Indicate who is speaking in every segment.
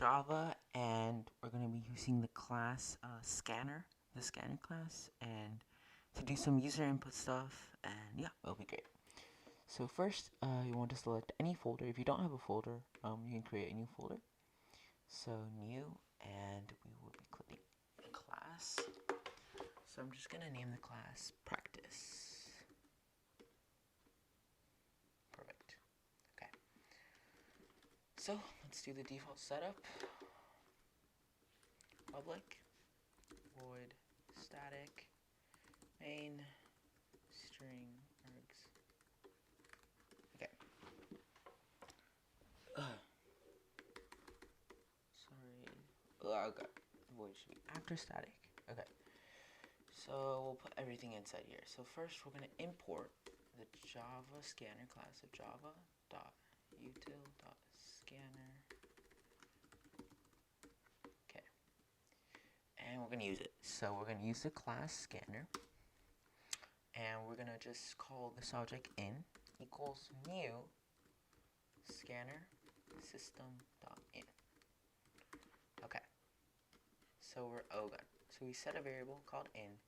Speaker 1: Java, and we're going to be using the class scanner, the scanner class, and to do some user input stuff, and yeah, it'll be great. So first, you want to select any folder. If you don't have a folder, you can create a new folder. So new, and we will be clicking class. So I'm just going to name the class practice. Perfect. Okay. So let's do the default setup. Public void static main string args. Okay. Sorry. Okay. Void should be after static. Okay. So we'll put everything inside here. So first we're going to import the Java scanner class of java.util.scanner. Okay. And we're going to use it. So we're going to use the class scanner. And we're going to just call this object in equals new scanner system.in. Okay. So we're good. So we set a variable called in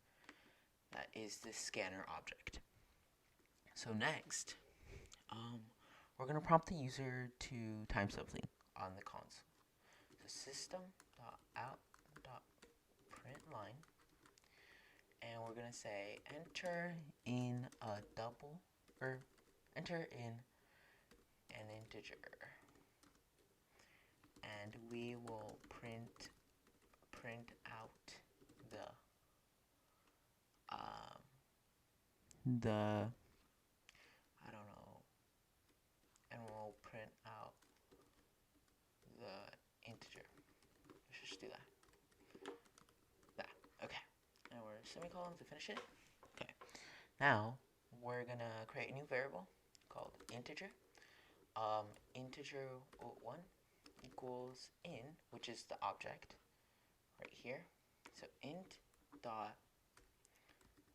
Speaker 1: that is this scanner object. So next, we're going to prompt the user to time something on the console. So system.out.println, and we're going to say enter in a double, or enter in an integer, and we will print out the I don't know, and we'll print out the integer. Let's just do that. Okay. And we're semicolon to finish it. Okay. Now we're gonna create a new variable called integer. Integer1 equals in, which is the object right here. So int dot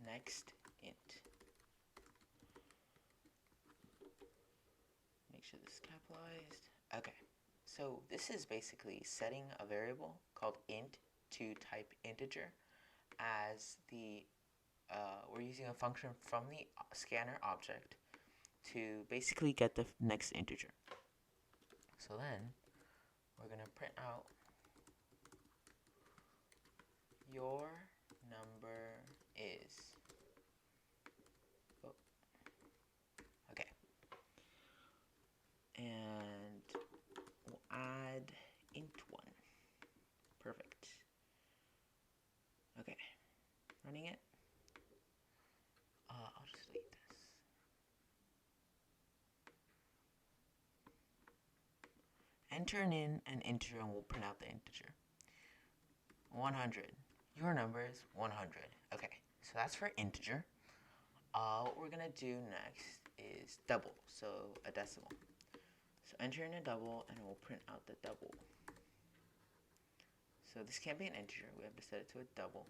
Speaker 1: next int. Make sure this is capitalized. Okay. So this is basically setting a variable called int to type integer as the we're using a function from the scanner object to basically get the next integer. So then we're going to print out your number is. Oh. Okay. And we'll add int1. Perfect. Okay. Running it. I'll just delete this. Enter in an integer and we'll print out the integer. 100. Your number is 100. Okay, so that's for integer. What we're going to do next is double, so a decimal. So enter in a double and we'll print out the double. So this can't be an integer. We have to set it to a double.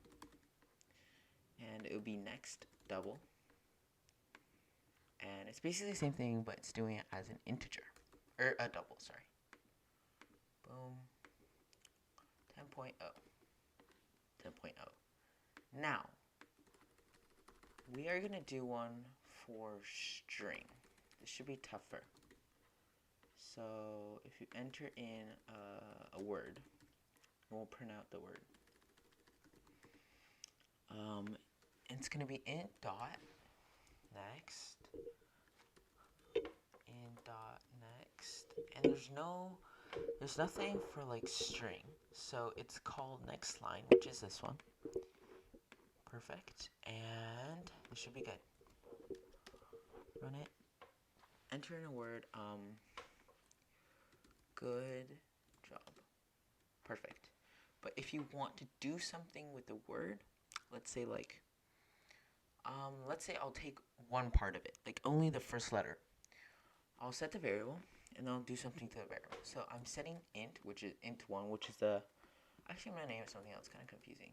Speaker 1: And it would be next double. And it's basically the same thing, but it's doing it as an integer. Or a double, sorry. Boom. 10.0. 10.0. Now, we are going to do one for string. This should be tougher. So, if you enter in a word, we'll print out the word. It's going to be int dot next, int dot next, and there's nothing for like string, so it's called next line, which is this one. Perfect, and this should be good. Run it, enter in a word, good job. Perfect. But if you want to do something with the word, let's say I'll take one part of it, like only the first letter. I'll set the variable, and I'll do something to the variable. So I'm setting int, which is int1, which is actually I'm going to name it something else, kind of confusing,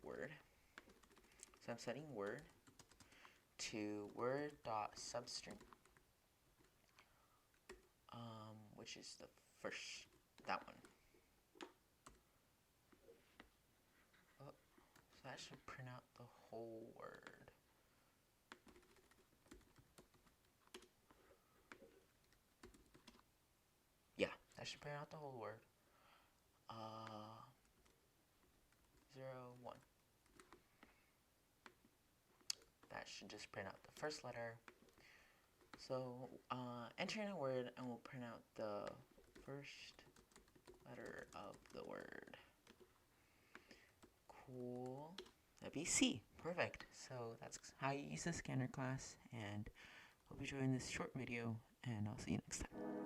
Speaker 1: word. So I'm setting word to word.substring, which is the first, that one. that should print out the whole word. Yeah, that should print out the whole word. 0, 1. That should just print out the first letter. So, enter in a word and we'll print out the first letter of the word. Cool. That'd be C. Perfect. So that's how you use the scanner class, and hope you enjoyed this short video, and I'll see you next time.